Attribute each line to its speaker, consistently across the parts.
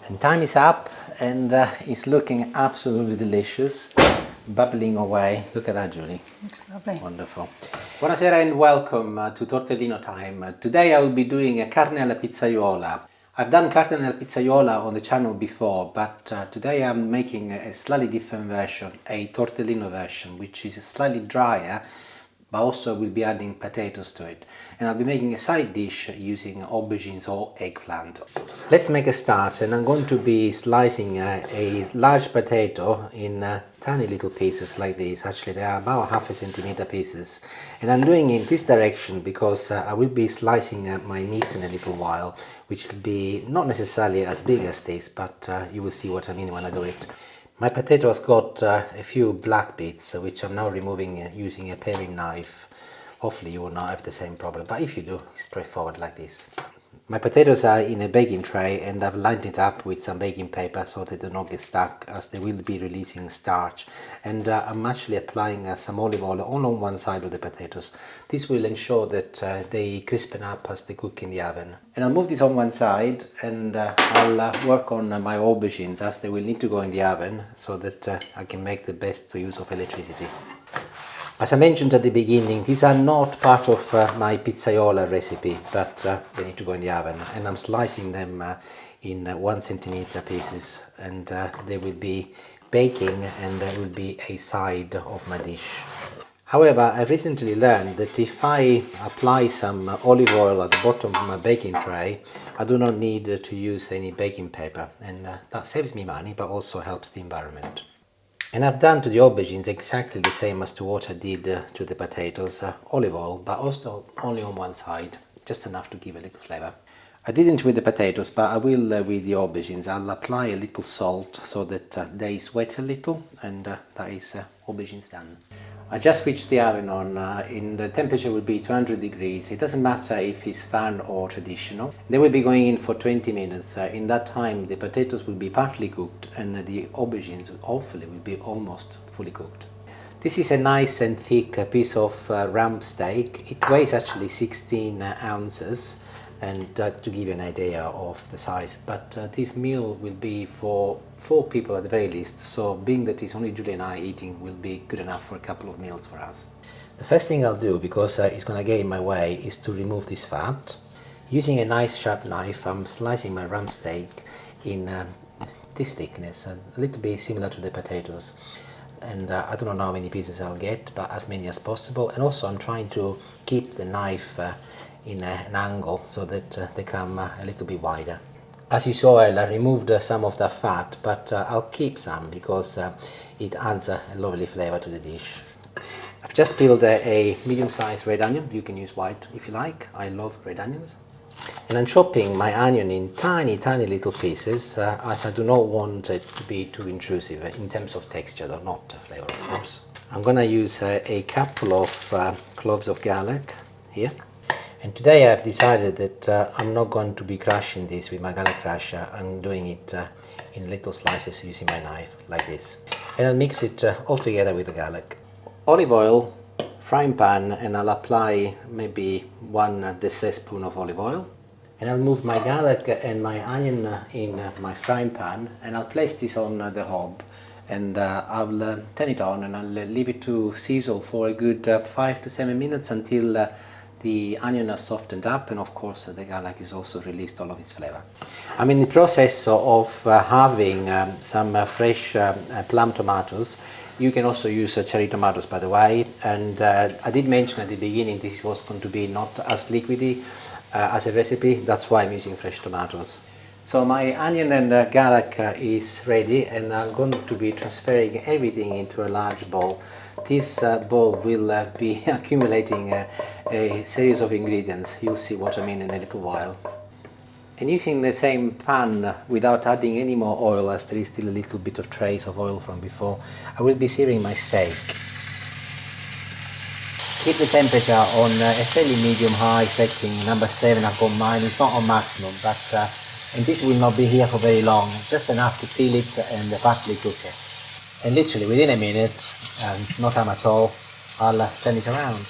Speaker 1: And time is up, and it's looking absolutely delicious, bubbling away. Look at that, Julie.
Speaker 2: Looks lovely.
Speaker 1: Wonderful. Buonasera and welcome to Tortellino time. Today I will be doing a carne alla pizzaiola. I've done carne alla pizzaiola on the channel before, but today I'm making a slightly different version, a tortellino version, which is slightly drier, but also we'll be adding potatoes to it. And I'll be making a side dish using aubergines or eggplant. Let's make a start, and I'm going to be slicing a large potato in tiny little pieces like this. Actually, they are about 1/2 centimeter pieces. And I'm doing it in this direction because I will be slicing my meat in a little while, which will be not necessarily as big as this, but you will see what I mean when I do it. My potato has got a few black bits, which I'm now removing using a paring knife. Hopefully you will not have the same problem, but if you do, it's straightforward like this. My potatoes are in a baking tray, and I've lined it up with some baking paper so they do not get stuck, as they will be releasing starch. And I'm actually applying some olive oil on one side of the potatoes. This will ensure that they crispen up as they cook in the oven. And I'll move this on one side, and I'll work on my aubergines, as they will need to go in the oven so that I can make the best use of electricity. As I mentioned at the beginning, these are not part of my pizzaiola recipe, but they need to go in the oven, and I'm slicing them in 1 centimeter pieces, and they will be baking, and they will be a side of my dish. However, I've recently learned that if I apply some olive oil at the bottom of my baking tray, I do not need to use any baking paper, and that saves me money but also helps the environment. And I've done to the aubergines exactly the same as to what I did to the potatoes, olive oil, but also only on one side, just enough to give a little flavour. I didn't with the potatoes, but I will with the aubergines. I'll apply a little salt so that they sweat a little, and that is aubergines done. I just switched the oven on, and the temperature will be 200 degrees. It doesn't matter if it's fan or traditional. They will be going in for 20 minutes. In that time, the potatoes will be partly cooked, and the aubergines hopefully will be almost fully cooked. This is a nice and thick piece of RumpSteak. It weighs actually 16 ounces. And to give you an idea of the size, but this meal will be for 4 people at the very least, so being that it's only Julie and I eating will be good enough for a couple of meals for us. The first thing I'll do, because it's going to get in my way, is to remove this fat. Using a nice sharp knife, I'm slicing my RumpSteak in this thickness, a little bit similar to the potatoes. And I don't know how many pieces I'll get, but as many as possible. And also I'm trying to keep the knife in an angle so that they come a little bit wider. As you saw, I removed some of that fat, but I'll keep some because it adds a lovely flavor to the dish. I've just peeled a medium-sized red onion. You can use white if you like. I love red onions. And I'm chopping my onion in tiny little pieces, as I do not want it to be too intrusive in terms of texture, though not flavor, of course. I'm gonna use a couple of cloves of garlic here. And today I've decided that I'm not going to be crushing this with my garlic crusher. I'm doing it in little slices using my knife, like this. And I'll mix it all together with the garlic. Olive oil, frying pan, and I'll apply maybe 1 tablespoon of olive oil. And I'll move my garlic and my onion in my frying pan, and I'll place this on the hob. And I'll turn it on, and I'll leave it to sizzle for a good 5 to 7 minutes until the onion has softened up, and of course the garlic is also released all of its flavor. I'm in the process of having some fresh plum tomatoes. You can also use cherry tomatoes, by the way, and I did mention at the beginning this was going to be not as liquidy as a recipe. That's why I'm using fresh tomatoes. So my onion and garlic is ready, and I'm going to be transferring everything into a large bowl. This bowl will be accumulating a series of ingredients. You'll see what I mean in a little while. And using the same pan without adding any more oil, as there is still a little bit of trace of oil from before, I will be searing my steak. Keep the temperature on a fairly medium-high setting, number 7 I've got mine. It's not on maximum, but and this will not be here for very long, just enough to seal it and partly cook it. And literally within a minute, no time at all, I'll turn it around.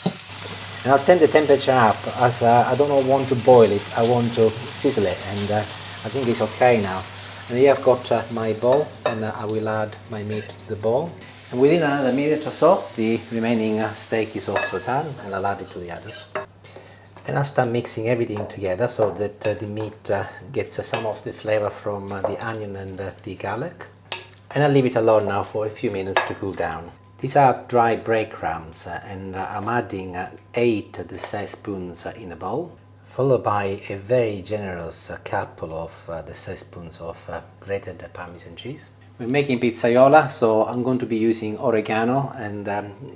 Speaker 1: And I'll turn the temperature up, as I don't want to boil it, I want to sizzle it, and I think it's okay now. And here I've got my bowl, and I will add my meat to the bowl. And within another minute or so, the remaining steak is also done, and I'll add it to the others. And I'll start mixing everything together so that the meat gets some of the flavor from the onion and the garlic. And I'll leave it alone now for a few minutes to cool down. These are dry breadcrumbs, and I'm adding 8 tablespoons in a bowl, followed by a very generous couple of tablespoons of grated Parmesan cheese. We're making pizzaiola, so I'm going to be using oregano, and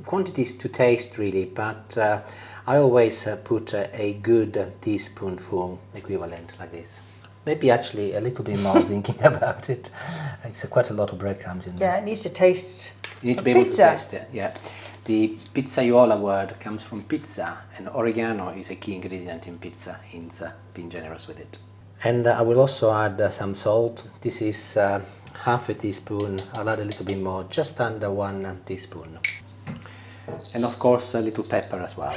Speaker 1: quantities to taste really, but I always put a good teaspoonful equivalent like this. Maybe actually a little bit more thinking about it. It's quite a lot of breadcrumbs in there.
Speaker 2: Yeah, it needs to taste.
Speaker 1: You need to be able to taste it. Yeah. The pizzaiola word comes from pizza, and oregano is a key ingredient in pizza, hence being generous with it. And I will also add some salt. This is half a teaspoon. I'll add a little bit more, just under 1 teaspoon. And of course a little pepper as well.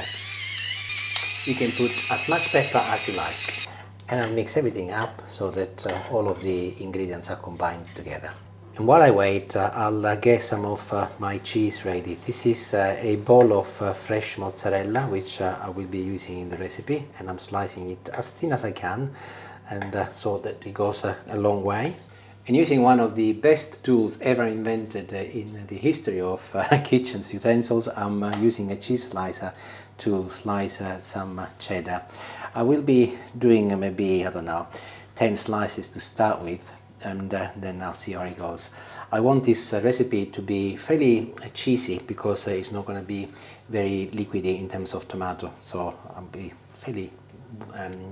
Speaker 1: You can put as much pepper as you like. And I'll mix everything up so that all of the ingredients are combined together. And while I wait, I'll get some of my cheese ready. This is a bowl of fresh mozzarella, which I will be using in the recipe, and I'm slicing it as thin as I can, and so that it goes a long way. And using one of the best tools ever invented in the history of kitchen utensils, I'm using a cheese slicer to slice some cheddar. I will be doing maybe, I don't know, 10 slices to start with, and then I'll see how it goes. I want this recipe to be fairly cheesy because it's not going to be very liquidy in terms of tomato, so I'll be fairly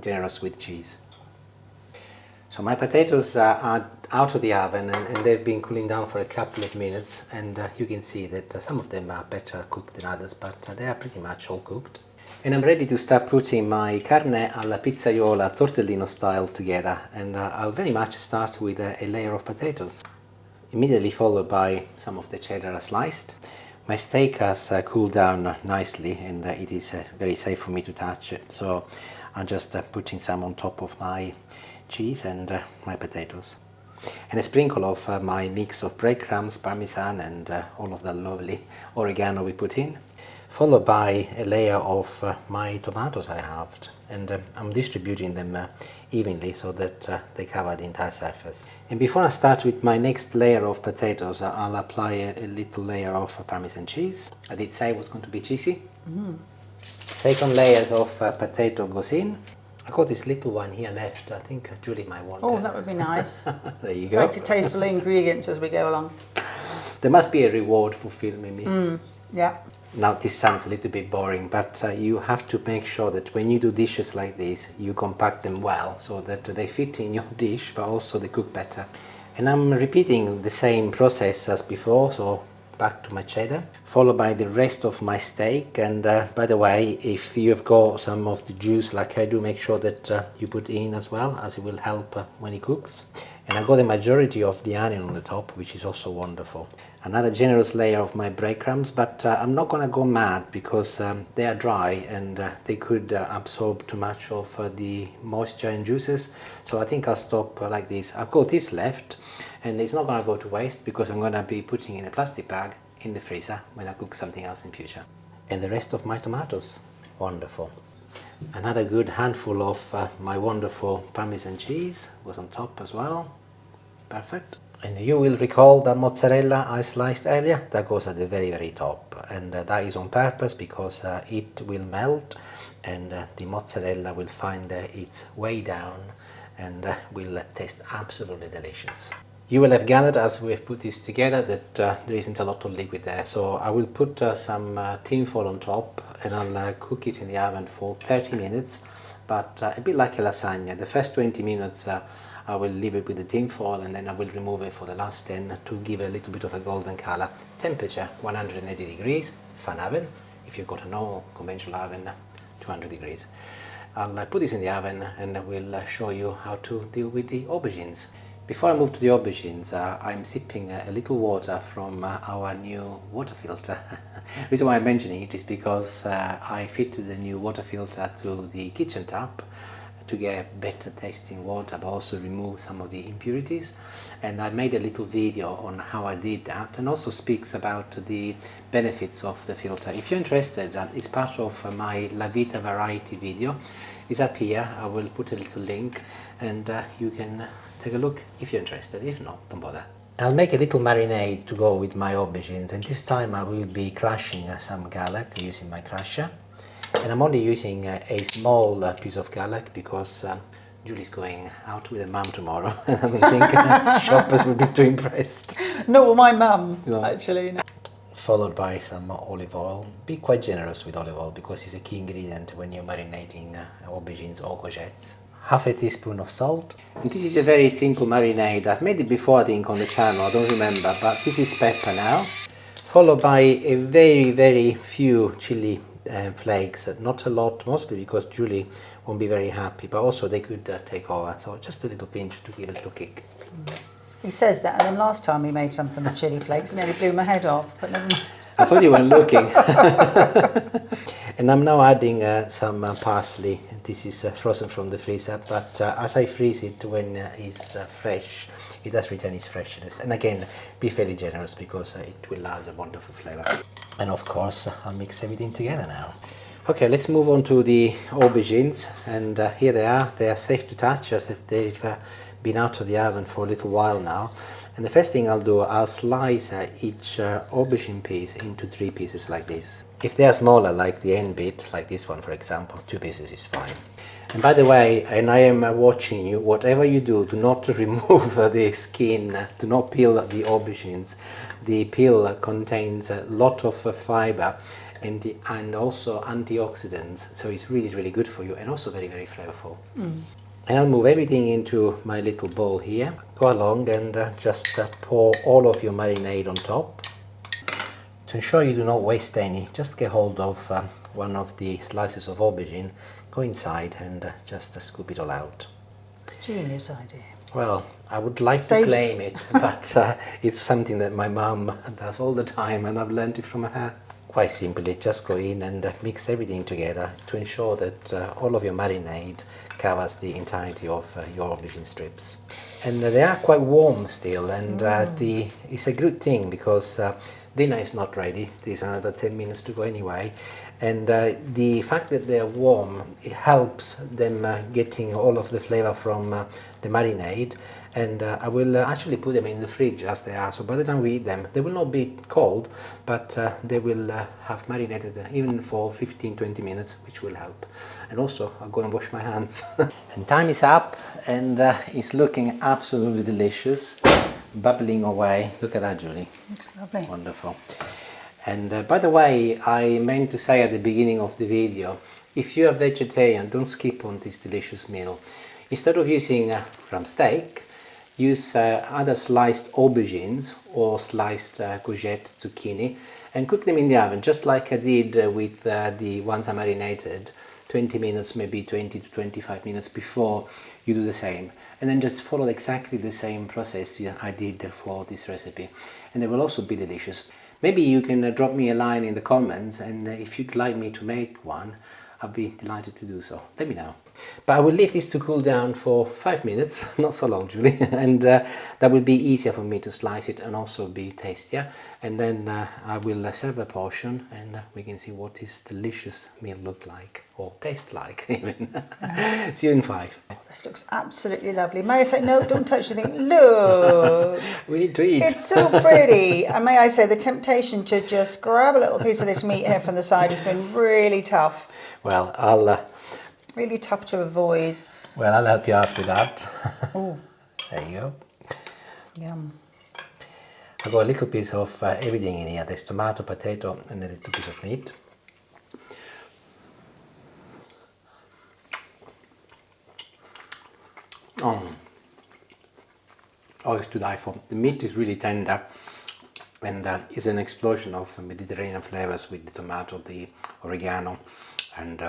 Speaker 1: generous with cheese. So my potatoes are out of the oven, and they've been cooling down for a couple of minutes, and you can see that some of them are better cooked than others, but they are pretty much all cooked. And I'm ready to start putting my carne alla pizzaiola tortellino style together, and I'll very much start with a layer of potatoes, immediately followed by some of the cheddar sliced. My steak has cooled down nicely, and it is very safe for me to touch it, so I'm just putting some on top of my cheese and my potatoes, and a sprinkle of my mix of breadcrumbs, parmesan, and all of the lovely oregano we put in, followed by a layer of my tomatoes I halved, and I'm distributing them evenly so that they cover the entire surface. And before I start with my next layer of potatoes, I'll apply a little layer of Parmesan cheese. I did say it was going to be cheesy. Second layers of potato goes in. I got this little one here left. I think Julie might want.
Speaker 2: Oh, that would be nice.
Speaker 1: There you go.
Speaker 2: I'd like to taste the ingredients as we go along.
Speaker 1: There must be a reward for filming me.
Speaker 2: Yeah.
Speaker 1: Now this sounds a little bit boring, but you have to make sure that when you do dishes like this, you compact them well so that they fit in your dish, but also they cook better. And I'm repeating the same process as before, so back to my cheddar, followed by the rest of my steak. And by the way, if you've got some of the juice like I do, make sure that you put it in as well, as it will help when it cooks. And I got the majority of the onion on the top, which is also wonderful. Another generous layer of my breadcrumbs, but I'm not gonna go mad because they are dry, and they could absorb too much of the moisture and juices. So I think I'll stop like this. I've got this left, and it's not gonna go to waste because I'm gonna be putting in a plastic bag in the freezer when I cook something else in future. And the rest of my tomatoes, wonderful. Another good handful of my wonderful Parmesan cheese was on top as well. Perfect. And you will recall that mozzarella I sliced earlier, that goes at the very top, and that is on purpose because it will melt, and the mozzarella will find its way down and will taste absolutely delicious. You will have gathered as we've put this together that there isn't a lot of liquid there, so I will put some tin foil on top, and I'll cook it in the oven for 30 minutes, but a bit like a lasagna. The first 20 minutes I will leave it with the tin foil, and then I will remove it for the last 10 to give a little bit of a golden color. Temperature 180 degrees, fan oven. If you've got a normal conventional oven, 200 degrees. I'll put this in the oven, and I will show you how to deal with the aubergines. Before I move to the aubergines, I'm sipping a little water from our new water filter. The reason why I'm mentioning it is because I fitted a new water filter to the kitchen tap to get better tasting water, but also remove some of the impurities. And I made a little video on how I did that, and also speaks about the benefits of the filter. If you're interested, it's part of my La Vita variety video. It's up here. I will put a little link, and you can take a look if you're interested. If not, don't bother. I'll make a little marinade to go with my aubergines, and this time I will be crushing some garlic using my crusher. And I'm only using a small piece of garlic because Julie's going out with her mum tomorrow, and I don't think shoppers will be too impressed.
Speaker 2: No, well, my mum, actually. No.
Speaker 1: Followed by some olive oil. Be quite generous with olive oil because it's a key ingredient when you're marinating aubergines or courgettes. Half a teaspoon of salt. And this is a very simple marinade. I've made it before, I think, on the channel, I don't remember, but this is pepper now. Followed by a very few chili flakes, not a lot, mostly because Julie won't be very happy, but also they could take over, so just a little pinch to give a little kick.
Speaker 2: He says that, and then last time he made something with chili flakes, nearly blew my head off, but never mind.
Speaker 1: I thought you weren't looking. And I'm now adding some parsley. This is frozen from the freezer, but as I freeze it when it's fresh, it does retain its freshness. And again, be fairly generous because it will add a wonderful flavor. And of course, I'll mix everything together now. Okay, let's move on to the aubergines, and here they are. They are safe to touch as if they've been out of the oven for a little while now. And the first thing I'll do, I'll slice each aubergine piece into 3 pieces like this. If they are smaller, like the end bit, like this one for example, 2 pieces is fine. And by the way, and I am watching you, whatever you do not remove the skin, do not peel the aubergines. The peel contains a lot of fiber and also antioxidants, so it's really good for you, and also very flavorful. And I'll move everything into my little bowl here. Go along and just pour all of your marinade on top. To ensure you do not waste any, just get hold of one of the slices of aubergine, go inside and just scoop it all out.
Speaker 2: Genius idea.
Speaker 1: Well, I would like to claim it, but it's something that my mum does all the time, and I've learned it from her. Quite simply, just go in and mix everything together to ensure that all of your marinade covers the entirety of your aubergine strips. And they are quite warm still, and it's a good thing because dinner is not ready. There's another 10 minutes to go anyway, and the fact that they are warm, it helps them getting all of the flavor from the marinade. And I will actually put them in the fridge as they are, so by the time we eat them they will not be cold, but they will have marinated even for 15-20 minutes, which will help. And also I'll go and wash my hands. And time is up, and it's looking absolutely delicious, bubbling away. Look at that, Julie.
Speaker 2: Looks lovely.
Speaker 1: Wonderful. And by the way, I meant to say at the beginning of the video, if you are vegetarian, don't skip on this delicious meal. Instead of using RumpSteak, use either sliced aubergines or sliced courgette, zucchini, and cook them in the oven, just like I did with the ones I marinated, 20 minutes, maybe 20 to 25 minutes before you do the same. And then just follow exactly the same process I did for this recipe. And they will also be delicious. Maybe you can drop me a line in the comments, and if you'd like me to make one, I'll be delighted to do so. Let me know. But I will leave this to cool down for 5 minutes, not so long, Julie, and that will be easier for me to slice it and also be tastier. And then I will serve a portion, and we can see what this delicious meal look like, or taste like even. See you in 5.
Speaker 2: This looks absolutely lovely. May I say, no, don't touch anything. Look.
Speaker 1: We need to eat.
Speaker 2: It's so pretty. And may I say, the temptation to just grab a little piece of this meat here from the side has been really tough.
Speaker 1: Well, I'll...
Speaker 2: really tough to avoid.
Speaker 1: Well, I'll help you out with that.
Speaker 2: Oh.
Speaker 1: There you go.
Speaker 2: Yum.
Speaker 1: I've got a little piece of everything in here. There's tomato, potato, and a little piece of meat. Oh, it's to die for. The meat is really tender, and it's an explosion of Mediterranean flavors with the tomato, the oregano, and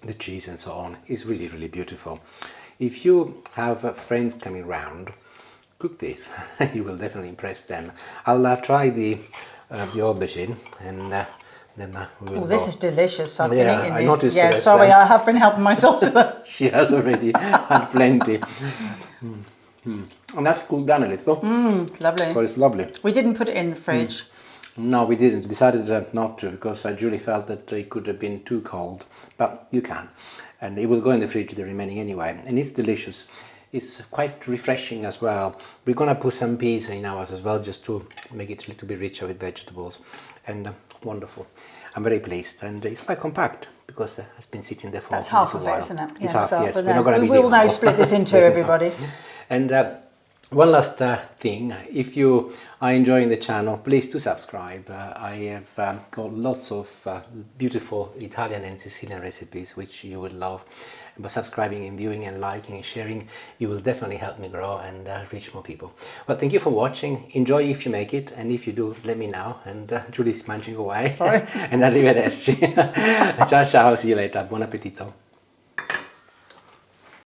Speaker 1: the cheese and so on. It's really beautiful. If you have friends coming round, cook this. You will definitely impress them. I'll try the aubergine, and then we will
Speaker 2: Oh, this
Speaker 1: go.
Speaker 2: is delicious. I've
Speaker 1: Yeah,
Speaker 2: been
Speaker 1: I
Speaker 2: eating
Speaker 1: noticed
Speaker 2: this. Yeah,
Speaker 1: that,
Speaker 2: sorry, I have been helping myself to that.
Speaker 1: She has already had plenty. And that's cooled down a little.
Speaker 2: Lovely.
Speaker 1: So it's lovely.
Speaker 2: We didn't put it in the fridge.
Speaker 1: No, we didn't. Decided not to because Julie felt that it could have been too cold. But you can. And it will go in the fridge, the remaining anyway. And it's delicious. It's quite refreshing as well. We're going to put some peas in ours as well, just to make it a little bit richer with vegetables. And wonderful. I'm very pleased. And it's quite compact because it's been sitting there for
Speaker 2: That's
Speaker 1: a
Speaker 2: half
Speaker 1: little
Speaker 2: of
Speaker 1: while.
Speaker 2: it, isn't it?
Speaker 1: It's
Speaker 2: Yeah,
Speaker 1: half,
Speaker 2: so
Speaker 1: yes.
Speaker 2: but
Speaker 1: We're not going to be
Speaker 2: we'll
Speaker 1: doing
Speaker 2: now
Speaker 1: half.
Speaker 2: split this into everybody.
Speaker 1: And one last thing, if you are enjoying the channel, please do subscribe. I have got lots of beautiful Italian and Sicilian recipes which you will love. By subscribing and viewing and liking and sharing, you will definitely help me grow and reach more people. Well, thank you for watching. Enjoy if you make it, and if you do, let me know. And Julie's munching away. And arrivederci. Ciao ciao, see you later. Buon appetito.